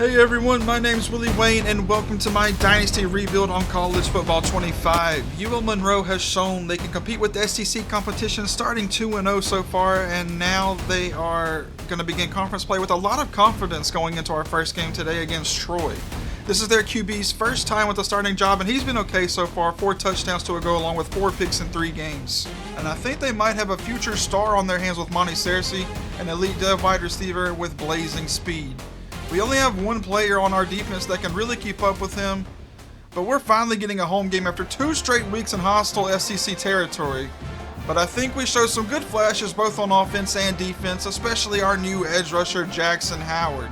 Hey everyone, my name's Willie Wayne and welcome to my Dynasty Rebuild on College Football 25. UL Monroe has shown they can compete with the SEC competition, starting 2-0 so far, and now they are going to begin conference play with a lot of confidence going into our first game today against Troy. This is their QB's first time with a starting job, and he's been okay so far, 4 touchdowns to a go along with 4 picks in 3 games. And I think they might have a future star on their hands with Monty Cersei, an elite dev wide receiver with blazing speed. We only have one player on our defense that can really keep up with him, but we're finally getting a home game after 2 straight weeks in hostile SEC territory. But I think we showed some good flashes both on offense and defense, especially our new edge rusher Jackson Howard.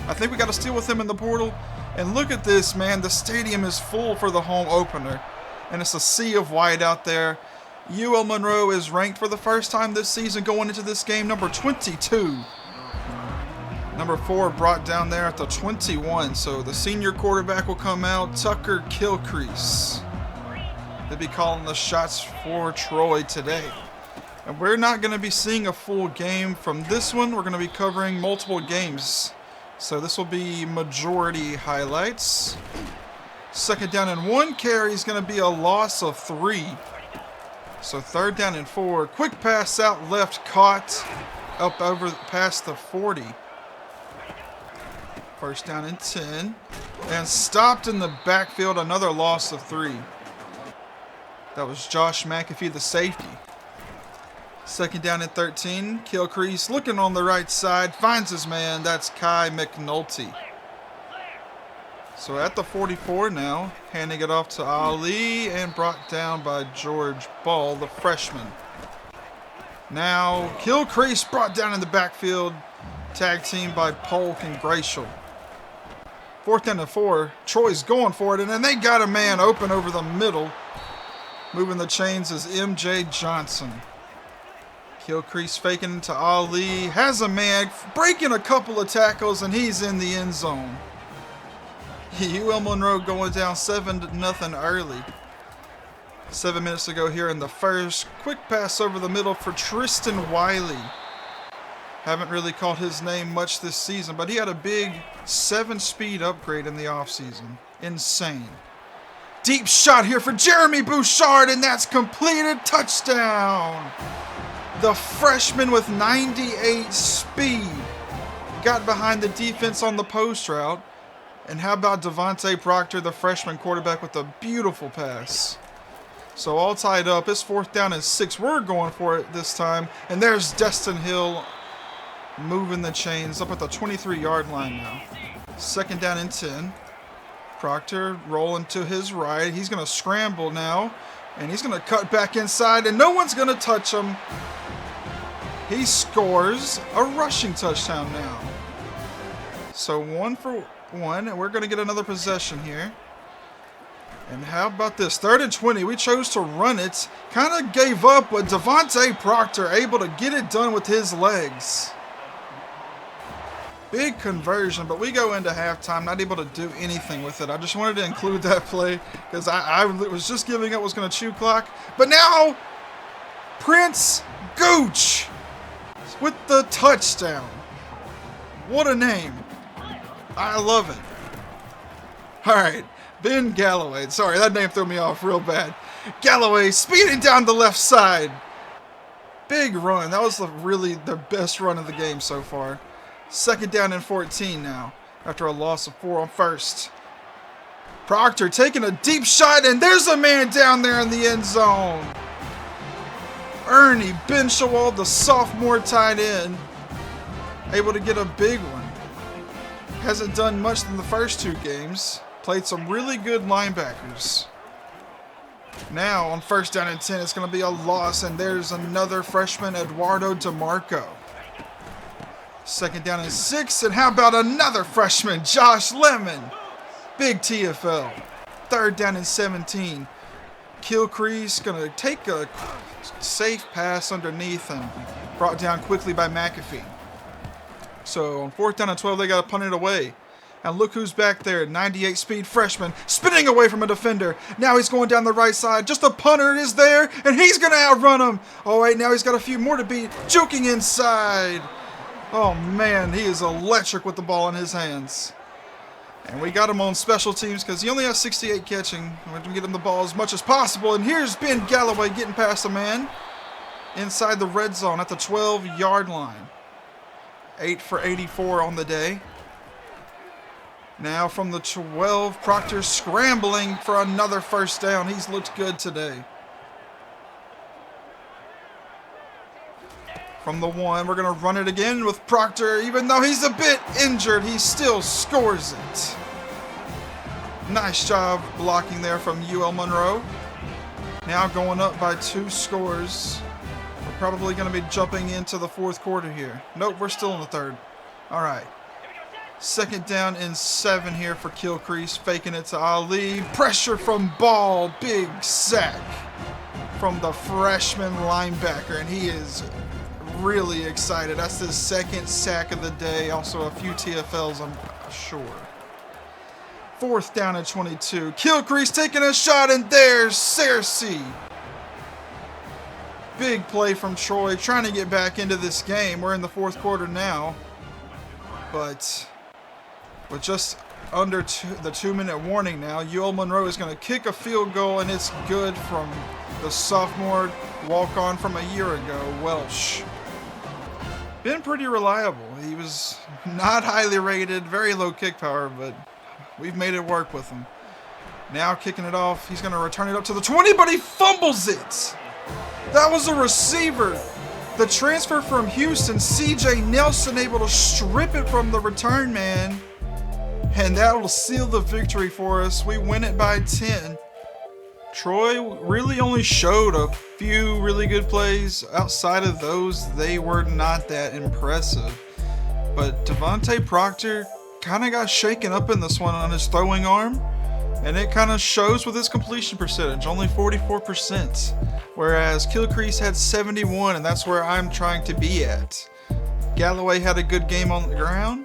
I think we got a steal with him in the portal, and look at this, man, the stadium is full for the home opener, and it's a sea of white out there. UL Monroe is ranked for the first time this season going into this game, number 22. Number 4 brought down there at the 21, so the senior quarterback will come out, Tucker Kilcrease. They'll be calling the shots for Troy today. And we're not going to be seeing a full game from this one. We're going to be covering multiple games. So this will be majority highlights. Second down and 1 carry is going to be a loss of 3. So third down and 4. Quick pass out left, caught up over past the 40. First down and 10. And stopped in the backfield, another loss of 3. That was Josh McAfee, the safety. Second down and 13. Kilcrease looking on the right side. Finds his man. That's Kai McNulty. So at the 44 now. Handing it off to Ali and brought down by George Ball, the freshman. Now Kilcrease brought down in the backfield. Tag team by Polk and Gratial. Fourth down and 4. Troy's going for it, and then they got a man open over the middle. Moving the chains is MJ Johnson. Kilcrease faking to Ali. Has a man breaking a couple of tackles, and he's in the end zone. UL Monroe going down 7-0 early. 7 minutes to go here in the first. Quick pass over the middle for Tristan Wiley. Haven't really called his name much this season, but he had a big 7-speed upgrade in the offseason. Insane. Deep shot here for Jeremy Bouchard, and that's completed. Touchdown. The freshman with 98 speed got behind the defense on the post route. And how about Devontae Proctor, the freshman quarterback, with a beautiful pass. So all tied up. It's 4th down and 6. We're going for it this time. And there's Destin Hill moving the chains up at the 23-yard line now. Second down and 10. Proctor rolling to his right. He's going to scramble now. And he's going to cut back inside. And no one's going to touch him. He scores a rushing touchdown now. So 1 for 1. And we're going to get another possession here. And how about this? 3rd and 20. We chose to run it. Kind of gave up, but Devontae Proctor able to get it done with his legs. Big conversion, but we go into halftime not able to do anything with it. I just wanted to include that play because I was just giving up, was going to chew clock. But now, Prince Gooch with the touchdown. What a name. I love it. All right, Ben Galloway. Sorry, that name threw me off real bad. Galloway speeding down the left side. Big run. That was really the best run of the game so far. Second down and 14 now, after a loss of 4 on first. Proctor taking a deep shot, and there's a man down there in the end zone. Ernie Benchawald, the sophomore tight end, able to get a big one. Hasn't done much in the first 2 games. Played some really good linebackers. Now on 1st down and 10, it's going to be a loss, and there's another freshman, Eduardo DeMarco. Second down and 6, and how about another freshman, Josh Lemon? Big TFL. 3rd down and 17. Kilcrease going to take a safe pass underneath and brought down quickly by McAfee. So on 4th down and 12, they got to punt it away. And look who's back there, 98 speed freshman, spinning away from a defender. Now he's going down the right side. Just a punter is there, and he's going to outrun him. Oh, wait, now he's got a few more to beat. Juking inside. Oh, man, he is electric with the ball in his hands. And we got him on special teams because he only has 68 catching. We're going to get him the ball as much as possible. And here's Ben Galloway getting past the man inside the red zone at the 12-yard line. 8 for 84 on the day. Now from the 12, Proctor scrambling for another first down. He's looked good today. From the 1, we're going to run it again with Proctor. Even though he's a bit injured, he still scores it. Nice job blocking there from UL Monroe. Now going up by 2 scores. We're probably going to be jumping into the 4th quarter here. Nope, we're still in the 3rd. All right. 2nd down and 7 here for Kilcrease. Faking it to Ali. Pressure from Ball. Big sack from the freshman linebacker. And he is really excited. That's his 2nd sack of the day. Also a few TFLs, I'm sure. 4th down and 22. Kilcrease taking a shot, and there's Cersei. Big play from Troy, trying to get back into this game. We're in the 4th quarter now. But with just under the 2-minute warning now, UL Monroe is going to kick a field goal, and it's good from the sophomore walk-on from a year ago, Welsh. Been pretty reliable. He was not highly rated, very low kick power, but we've made it work with him. Now kicking it off, he's going to return it up to the 20, but he fumbles it. That was a receiver. The transfer from Houston, CJ Nelson, able to strip it from the return man, and that will seal the victory for us. We win it by 10. Troy really only showed a few really good plays. Outside of those, they were not that impressive. But Devontae Proctor kind of got shaken up in this one on his throwing arm, and it kind of shows with his completion percentage, only 44%, whereas Kilcrease had 71, and that's where I'm trying to be at. Galloway had a good game on the ground.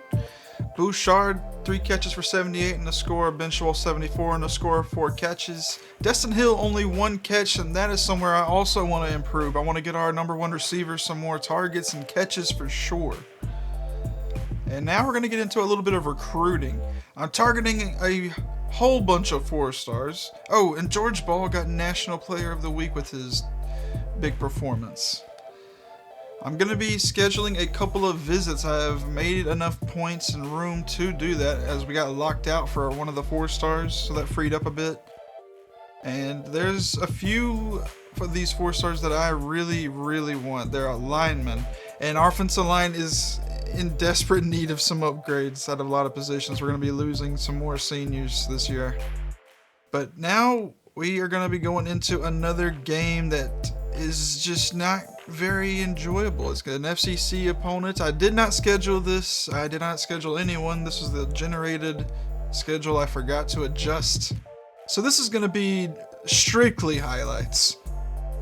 Bouchard, 3 catches for 78 and a score. Benchwell, 74 and a score of 4 catches. Destin Hill, only 1 catch, and that is somewhere I also want to improve. I want to get our number 1 receiver some more targets and catches for sure. And now we're going to get into a little bit of recruiting. I'm targeting a whole bunch of 4-stars. Oh, and George Ball got National Player of the Week with his big performance. I'm going to be scheduling a couple of visits. I have made enough points and room to do that as we got locked out for one of the 4-stars, so that freed up a bit. And there's a few for these 4-stars that I really, really want. They're linemen, and our offensive line is in desperate need of some upgrades at a lot of positions. We're going to be losing some more seniors this year. But now we are going to be going into another game that is just not very enjoyable. It's an FCC opponent. I did not schedule this. I did not schedule anyone. This was the generated schedule. I forgot to adjust. So this is going to be strictly highlights.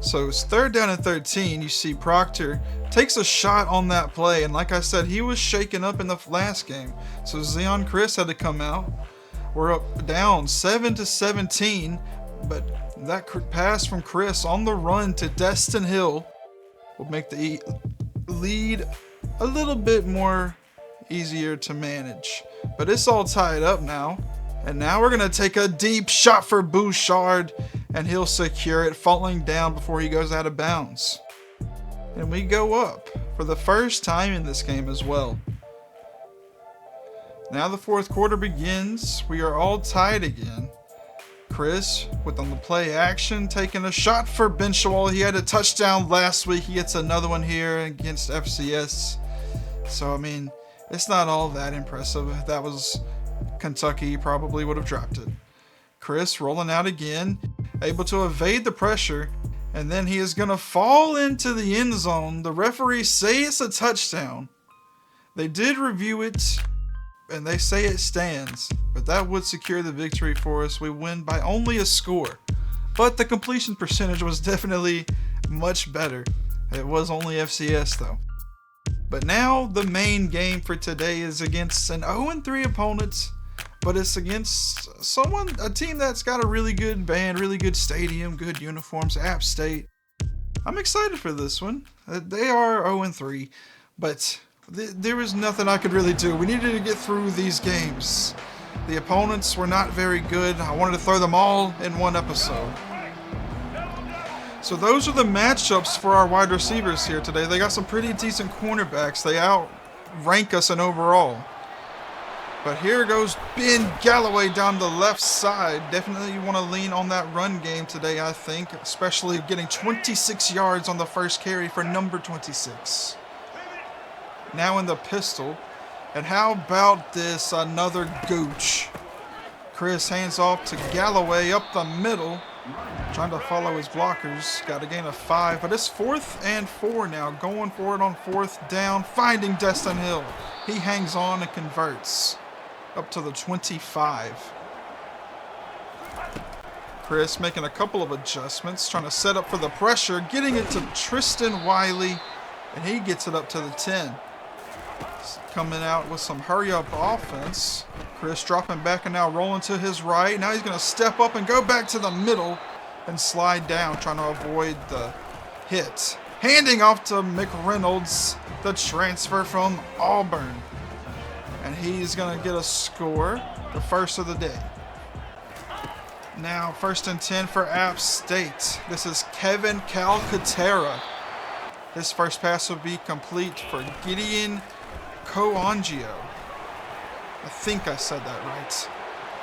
So it's 3rd down and 13. You see Proctor takes a shot on that play, and like I said, he was shaken up in the last game. So Zion Chris had to come out. We're up down 7-17, but that pass from Chris on the run to Destin Hill will make the lead a little bit more easier to manage. But it's all tied up now. And now we're going to take a deep shot for Bouchard, and he'll secure it, falling down before he goes out of bounds. And we go up for the first time in this game as well. Now the 4th quarter begins. We are all tied again. Chris, with on the play action, taking a shot for Benchwell. He had a touchdown last week. He gets another one here against FCS. So, I mean, it's not all that impressive. If that was Kentucky, he probably would have dropped it. Chris rolling out again, able to evade the pressure, and then he is going to fall into the end zone. The referees say it's a touchdown. They did review it, and they say it stands, but that would secure the victory for us. We win by only a score, but the completion percentage was definitely much better. It was only FCS though. But now the main game for today is against an 0-3 opponent, but it's against a team that's got a really good band, really good stadium, good uniforms, App State. I'm excited for this one. They are 0-3, but there was nothing I could really do. We needed to get through these games. The opponents were not very good. I wanted to throw them all in one episode. So those are the matchups for our wide receivers here today. They got some pretty decent cornerbacks. They outrank us in overall. But here goes Ben Galloway down the left side. Definitely you want to lean on that run game today, I think. Especially getting 26 yards on the first carry for number 26. Now in the pistol. And how about this? Another gooch. Chris hands off to Galloway up the middle. Trying to follow his blockers. Got a gain of 5. But it's 4th and 4 now. Going for it on 4th down. Finding Destin Hill. He hangs on and converts. Up to the 25. Chris making a couple of adjustments. Trying to set up for the pressure. Getting it to Tristan Wiley. And he gets it up to the 10. Coming out with some hurry-up offense. Chris dropping back and now rolling to his right. Now he's going to step up and go back to the middle and slide down, trying to avoid the hit. Handing off to McReynolds, the transfer from Auburn. And he's going to get a score, the first of the day. Now 1st and 10 for App State. This is Kevin Calcaterra. His first pass will be complete for Gideon Coangio. I think I said that right.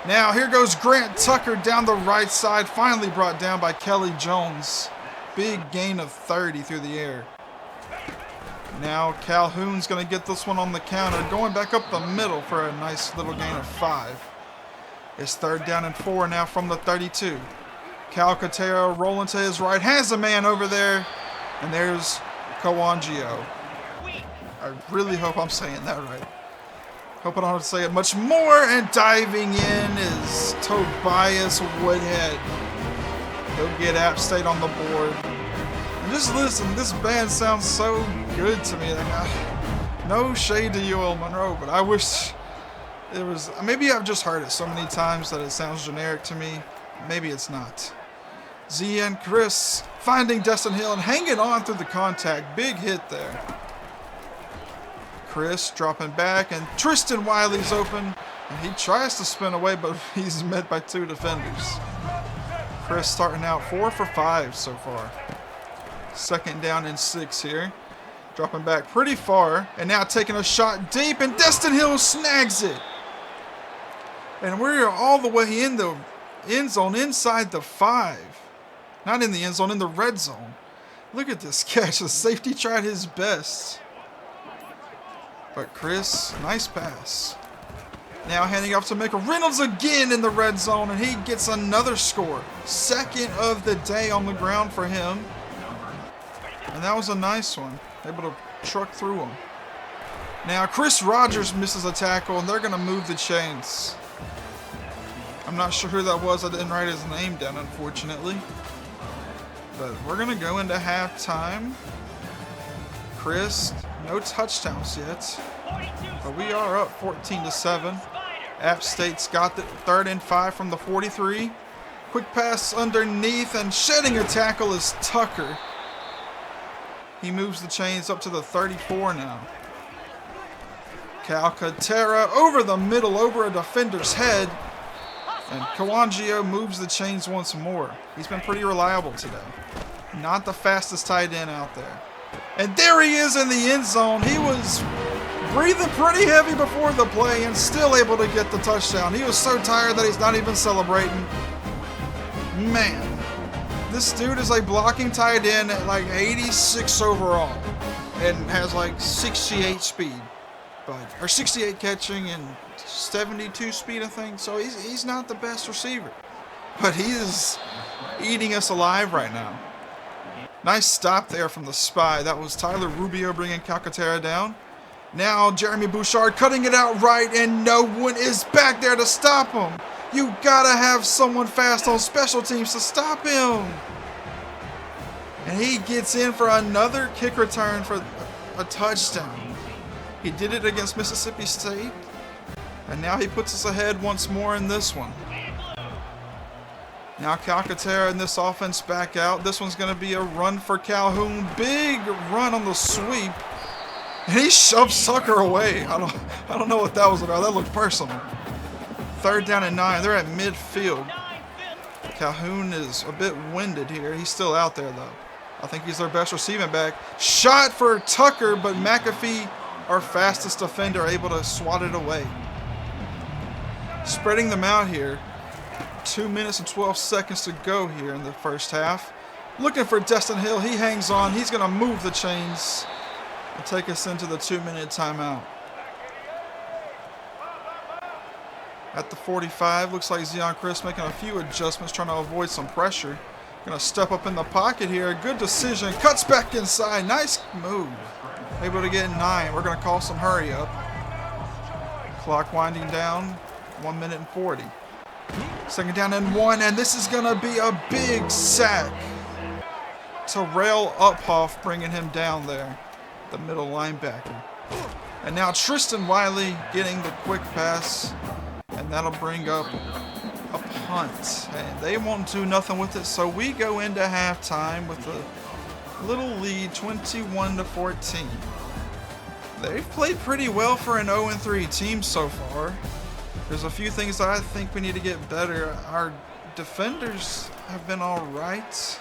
Now here goes Grant Tucker down the right side. Finally brought down by Kelly Jones. Big gain of 30 through the air. Now Calhoun's going to get this one on the counter. Going back up the middle for a nice little gain of 5. It's 3rd down and 4 now from the 32. Calcaterra rolling to his right. Has a man over there. And there's Coangio. I really hope I'm saying that right. Hope I don't have to say it much more. And diving in is Tobias Woodhead. He'll get App State on the board. And just listen, this band sounds so good to me. Like, no shade to UL Monroe, but I wish it was. Maybe I've just heard it so many times that it sounds generic to me. Maybe it's not. Z and Chris finding Destin Hill and hanging on through the contact. Big hit there. Chris dropping back, and Tristan Wiley's open, and he tries to spin away, but he's met by 2 defenders. Chris starting out 4 for 5 so far. 2nd down and 6 here. Dropping back pretty far, and now taking a shot deep, and Destin Hill snags it. And we're all the way in the end zone, inside the 5. Not in the end zone, in the red zone. Look at this catch. The safety tried his best. But Chris, nice pass. Now handing off to McReynolds again in the red zone, and he gets another score. 2nd of the day on the ground for him. And that was a nice one. Able to truck through him. Now Chris Rogers misses a tackle, and they're going to move the chains. I'm not sure who that was. I didn't write his name down, unfortunately. But we're going to go into halftime. Chris, no touchdowns yet. But we are up 14-7. App State's got the 3rd and 5 from the 43. Quick pass underneath, and shedding a tackle is Tucker. He moves the chains up to the 34 now. Calcaterra over the middle, over a defender's head. And Coangio moves the chains once more. He's been pretty reliable today. Not the fastest tight end out there. And there he is in the end zone. He was breathing pretty heavy before the play and still able to get the touchdown. He was so tired that he's not even celebrating. Man, this dude is a blocking tight end at like 86 overall and has like 68 speed, or 68 catching and 72 speed, I think. So he's not the best receiver, but he is eating us alive right now. Nice stop there from the spy. That was Tyler Rubio bringing Calcaterra down. Now Jeremy Bouchard cutting it out right, and no one is back there to stop him. You gotta have someone fast on special teams to stop him. And he gets in for another kick return for a touchdown. He did it against Mississippi State, and now he puts us ahead once more in this one. Now Calcaterra in this offense back out. This one's going to be a run for Calhoun. Big run on the sweep. And he shoves Tucker away. I don't know what that was about. That looked personal. 3rd down and 9. They're at midfield. Calhoun is a bit winded here. He's still out there, though. I think he's their best receiving back. Shot for Tucker, but McAfee, our fastest defender, able to swat it away. Spreading them out here. 2 minutes and 12 seconds to go here in the first half. Looking for Destin Hill. He hangs on. He's going to move the chains and take us into the 2-minute timeout. At the 45, looks like Zion Chris making a few adjustments, trying to avoid some pressure. Going to step up in the pocket here. Good decision. Cuts back inside. Nice move. Able to get 9. We're going to call some hurry up. Clock winding down. 1 minute and 40. 2nd down and 1, and this is going to be a big sack. Terrell Uphoff bringing him down there, the middle linebacker. And now Tristan Wiley getting the quick pass, and that'll bring up a punt. And they won't do nothing with it, so we go into halftime with a little lead, 21-14. They've played pretty well for an 0-3 team so far. There's a few things that I think we need to get better. Our defenders have been all right,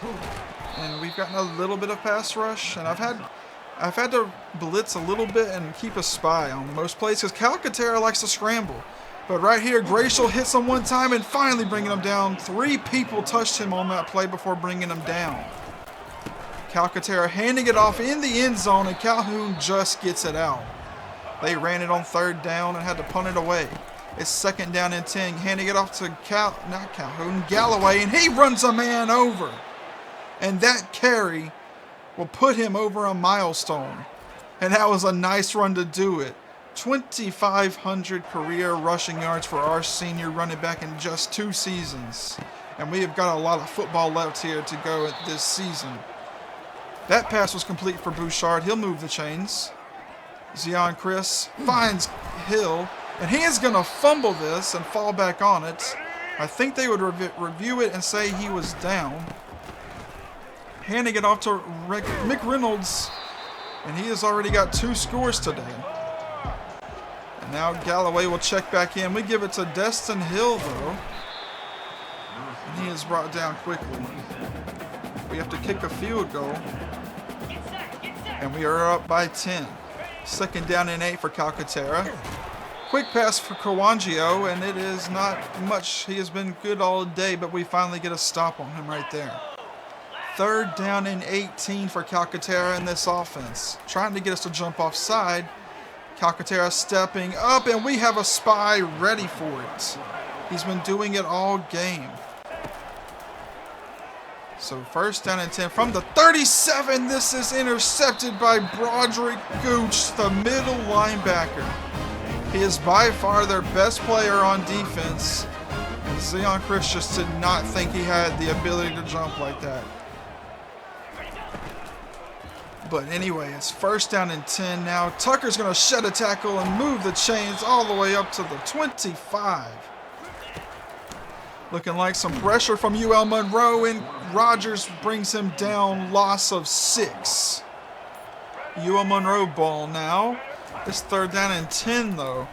and we've gotten a little bit of pass rush. And I've had to blitz a little bit and keep a spy on most plays because Calcaterra likes to scramble. But right here, Gracial hits him one time and finally bringing him down. 3 people touched him on that play before bringing him down. Calcaterra handing it off in the end zone, and Calhoun just gets it out. They ran it on 3rd down and had to punt it away. It's 2nd down and 10, handing it off to Galloway, and he runs a man over. And that carry will put him over a milestone. And that was a nice run to do it. 2,500 career rushing yards for our senior running back in just 2 seasons. And we have got a lot of football left here to go this season. That pass was complete for Bouchard. He'll move the chains. Zion Chris finds Hill. And he is going to fumble this and fall back on it. I think they would review it and say he was down. Handing it off to Mick Reynolds. And he has already got 2 scores today. And now Galloway will check back in. We give it to Destin Hill, though. And he is brought down quickly. We have to kick a field goal. And we are up by 10. 2nd down and 8 for Calcaterra. Quick pass for Kawangio, and it is not much. He has been good all day, but we finally get a stop on him right there. 3rd down and 18 for Calcaterra in this offense. Trying to get us to jump offside. Calcaterra stepping up, and we have a spy ready for it. He's been doing it all game. So 1st down and 10 from the 37. This is intercepted by Broderick Gooch, the middle linebacker. He is by far their best player on defense. And Zion Chris just did not think he had the ability to jump like that. But anyway, it's 1st down and 10 now. Tucker's going to shed a tackle and move the chains all the way up to the 25. Looking like some pressure from UL Monroe, and Rogers brings him down, loss of 6. UL Monroe ball now. It's 3rd down and 10, though.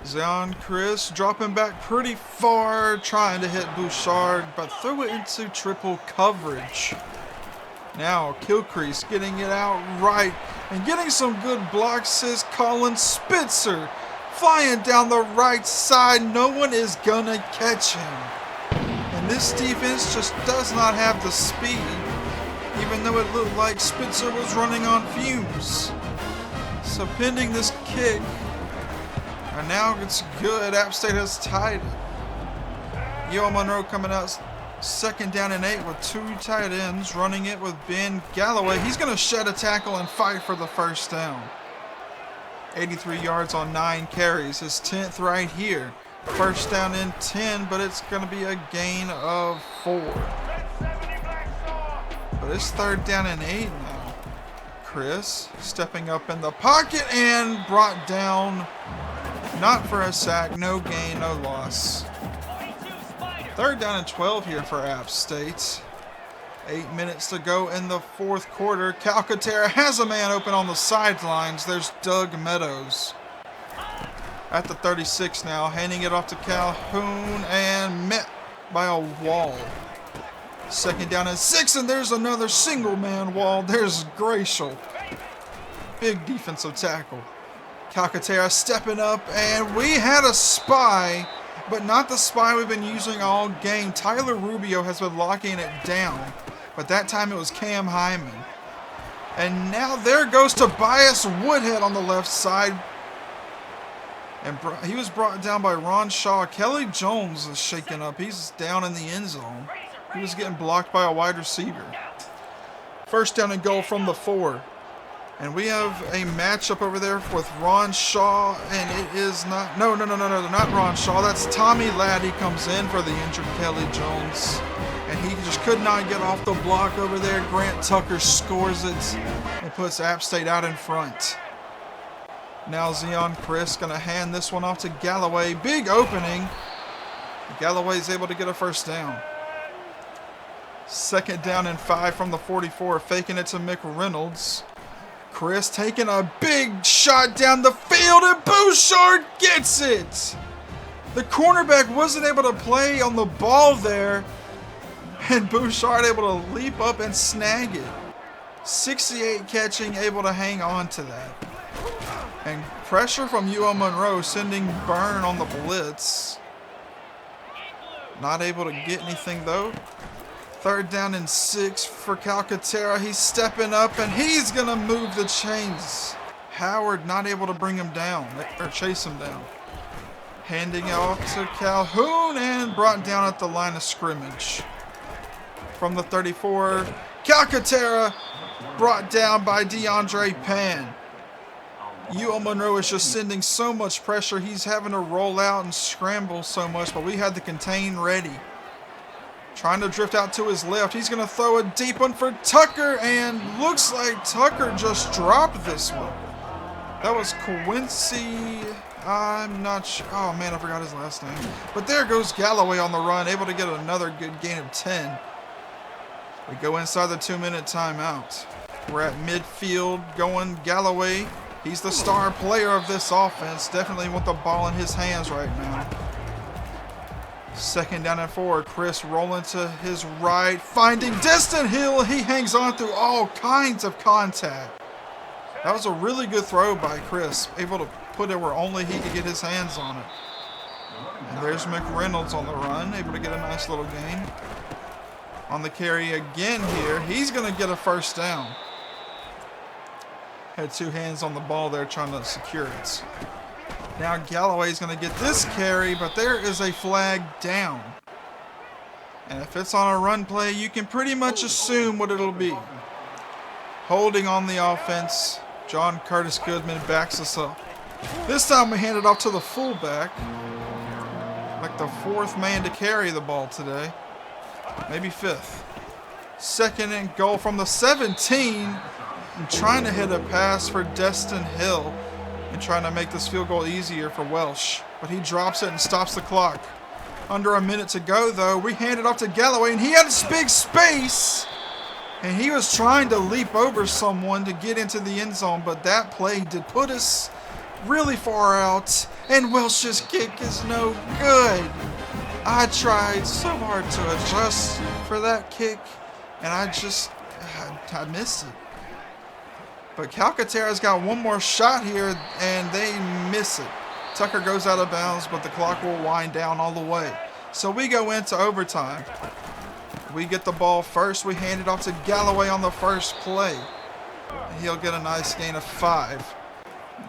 Zion Chris dropping back pretty far, trying to hit Bouchard, but threw it into triple coverage. Now Kilcrease getting it out right and getting some good blocks is Colin Spitzer. Flying down the right side, no one is gonna catch him. And this defense just does not have the speed, even though it looked like Spitzer was running on fumes. So pending this kick, and now it's good. App State has tied it. UL Monroe coming out 2nd down and 8 with 2 tight ends, running it with Ben Galloway. He's going to shed a tackle and fight for the 1st down. 83 yards on 9 carries, his 10th right here. 1st down and 10, but it's going to be a gain of 4. But it's 3rd down and 8 now. Chris stepping up in the pocket and brought down, not for a sack, no gain, no loss. 3rd down and 12 here for App State. 8 minutes to go in the 4th quarter. Calcaterra has a man open on the sidelines. There's Doug Meadows. At the 36 now, handing it off to Calhoun and met by a wall. 2nd down and 6, and there's another single-man wall. There's Gratial. Big defensive tackle. Calcaterra stepping up, and we had a spy, but not the spy we've been using all game. Tyler Rubio has been locking it down, but that time it was Cam Hyman. And now there goes Tobias Woodhead on the left side. And he was brought down by Ron Shaw. Kelly Jones is shaken up. He's down in the end zone. He was getting blocked by a wide receiver. 1st down and goal from the 4. And we have a matchup over there with Ron Shaw. And it is not... No, not Ron Shaw. That's Tommy Ladd. He comes in for the injured Kelly Jones. And he just could not get off the block over there. Grant Tucker scores it and puts App State out in front. Now Zion Chris going to hand this one off to Galloway. Big opening. Galloway's able to get a 1st down. 2nd down and 5 from the 44. Faking it to McReynolds. Chris taking a big shot down the field, and Bouchard gets it. The cornerback wasn't able to play on the ball there, and Bouchard able to leap up and snag it. 68 catching, able to hang on to that. And pressure from UL Monroe, sending Byrne on the blitz. Not able to get anything though. 3rd down and 6 for Calcaterra. He's stepping up and he's going to move the chains. Howard not able to bring him down or chase him down. Handing off to Calhoun and brought down at the line of scrimmage. From the 34, Calcaterra brought down by DeAndre Pan. UL Monroe is just sending so much pressure. He's having to roll out and scramble so much, but we had the contain ready. Trying to drift out to his left. He's going to throw a deep one for Tucker, and looks like Tucker just dropped this one. That was Quincy. I'm not sure. Oh, man, I forgot his last name. But there goes Galloway on the run, able to get another good gain of 10. We go inside the 2-minute timeout. We're at midfield going Galloway. He's the star player of this offense. Definitely want the ball in his hands right now. 2nd down and 4. Chris rolling to his right, finding Destin Hill. He hangs on through all kinds of contact. That was a really good throw by Chris, able to put it where only he could get his hands on it. And there's McReynolds on the run, able to get a nice little gain. On the carry again here, he's going to get a 1st down. Had 2 hands on the ball there trying to secure it. Now Galloway's going to get this carry, but there is a flag down. And if it's on a run play, you can pretty much assume what it'll be. Holding on the offense. John Curtis Goodman backs us up. This time we hand it off to the fullback. Like the 4th man to carry the ball today. Maybe 5th. 2nd and goal from the 17. I'm trying to hit a pass for Destin Hill and trying to make this field goal easier for Welsh. But he drops it and stops the clock. Under a minute to go, though. We hand it off to Galloway, and he had this big space. And he was trying to leap over someone to get into the end zone, but that play did put us really far out. And Welsh's kick is no good. I tried so hard to adjust for that kick, and I missed it. But Calcaterra's got one more shot here, and they miss it. Tucker goes out of bounds, but the clock will wind down all the way. So we go into overtime. We get the ball first. We hand it off to Galloway on the first play. He'll get a nice gain of 5.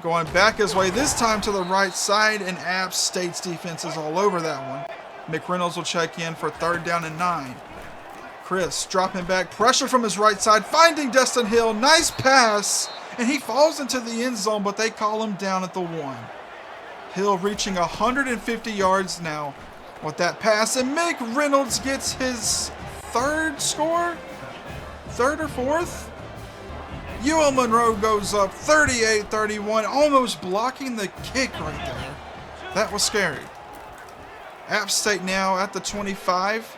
Going back his way, this time to the right side, and App State's defense is all over that one. McReynolds will check in for 3rd down and 9. Chris dropping back, pressure from his right side, finding Destin Hill. Nice pass, and he falls into the end zone, but they call him down at the 1. Hill reaching 150 yards now with that pass, and McReynolds gets his 3rd score? 3rd or 4th? UL Monroe goes up 38-31, almost blocking the kick right there. That was scary. App State now at the 25.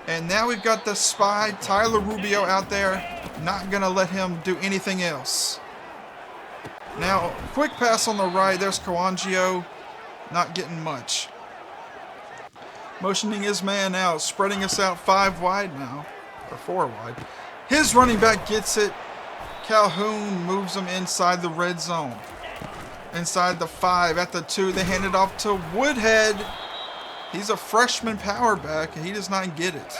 And now we've got the spy, Tyler Rubio, out there. Not going to let him do anything else. Now, quick pass on the right. There's Coangio. Not getting much. Motioning his man out, spreading us out 5 wide now, or 4 wide. His running back gets it. Calhoun moves him inside the red zone. Inside the 5, at the 2, they hand it off to Woodhead. He's a freshman power back, and he does not get it.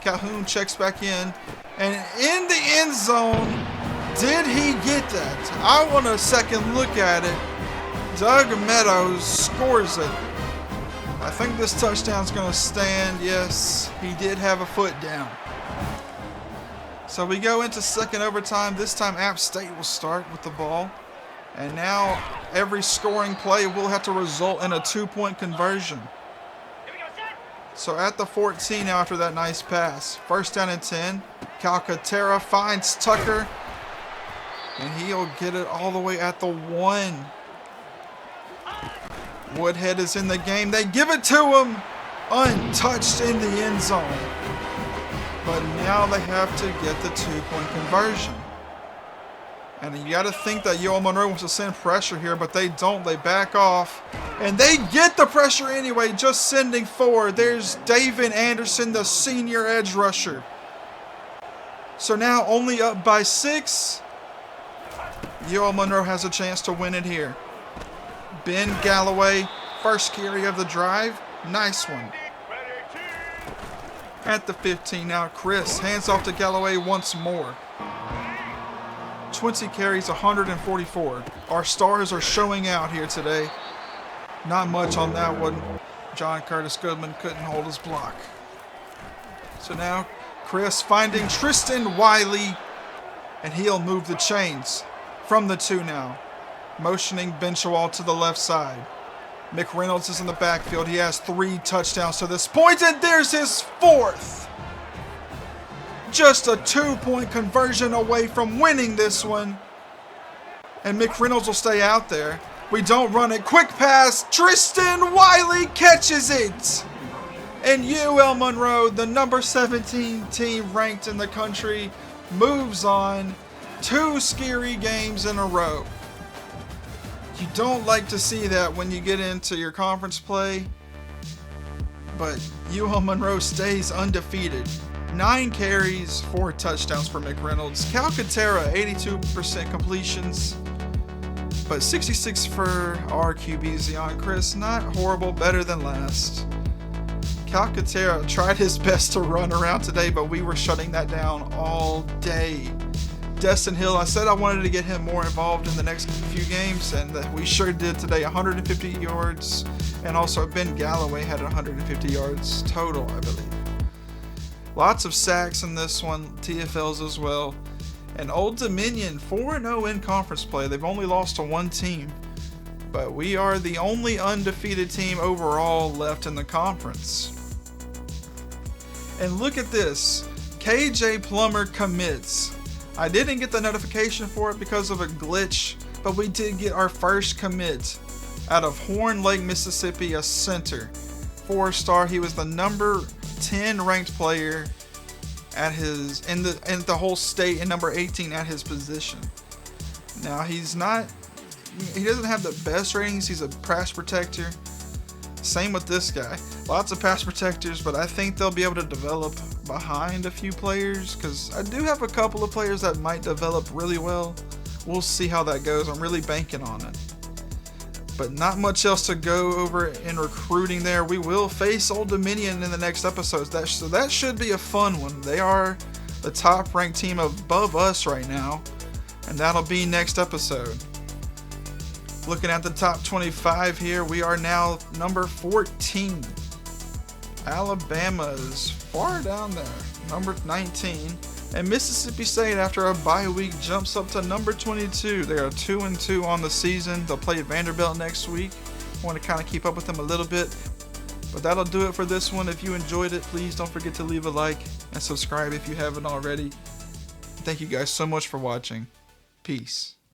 Calhoun checks back in, and in the end zone, did he get that? I want a second look at it. Doug Meadows scores it. I think this touchdown's going to stand. Yes, he did have a foot down. So we go into second overtime. This time App State will start with the ball. And now every scoring play will have to result in a 2-point conversion. So at the 14 now after that nice pass. First down and 10. Calcaterra finds Tucker. And he'll get it all the way at the 1. Woodhead is in the game. They give it to him. Untouched in the end zone. But now they have to get the 2-point conversion. And you got to think that ULM Monroe wants to send pressure here, but they don't. They back off. And they get the pressure anyway, just sending forward. There's David Anderson, the senior edge rusher. So now only up by 6. ULM Monroe has a chance to win it here. Ben Galloway, first carry of the drive. Nice one. At the 15 now, Chris hands off to Galloway once more. 20 carries, 144. Our stars are showing out here today. Not much on that one. John Curtis Goodman couldn't hold his block. So now Chris finding Tristan Wiley, and he'll move the chains from the 2 now. Motioning Benchawal to the left side. McReynolds is in the backfield. He has 3 touchdowns to this point, and there's his 4th. Just a 2-point conversion away from winning this one. And McReynolds will stay out there. We don't run it. Quick pass. Tristan Wiley catches it. And UL Monroe, the number 17 team ranked in the country, moves on. 2 scary games in a row. You don't like to see that when you get into your conference play. But UL Monroe stays undefeated. 9 carries, 4 touchdowns for McReynolds. Calcaterra, 82% completions, but 66 for our QB, Zion Chris. Not horrible, better than last. Calcaterra tried his best to run around today, but we were shutting that down all day. Destin Hill, I said I wanted to get him more involved in the next few games, and we sure did today. 150 yards, and also Ben Galloway had 150 yards total, I believe. Lots of sacks in this one, TFLs as well. And Old Dominion, 4-0 in conference play. They've only lost to 1 team. But we are the only undefeated team overall left in the conference. And look at this. KJ Plummer commits. I didn't get the notification for it because of a glitch, but we did get our first commit out of Horn Lake, Mississippi, a center. 4-star. He was the number 10 ranked player at his in the whole state, and number 18 at his position. Now he doesn't have the best ratings. He's a pass protector. Same with this guy. Lots of pass protectors, but I think they'll be able to develop behind a few players, because I do have a couple of players that might develop really well. We'll see how that goes. I'm really banking on it. But not much else to go over in recruiting there. We will face Old Dominion in the next episodes. So that should be a fun one. They are the top ranked team above us right now. And that'll be next episode. Looking at the top 25 here, we are now number 14. Alabama is far down there, number 19. And Mississippi State, after a bye week, jumps up to number 22. They are 2-2 on the season. They'll play Vanderbilt next week. I want to kind of keep up with them a little bit. But that'll do it for this one. If you enjoyed it, please don't forget to leave a like and subscribe if you haven't already. Thank you guys so much for watching. Peace.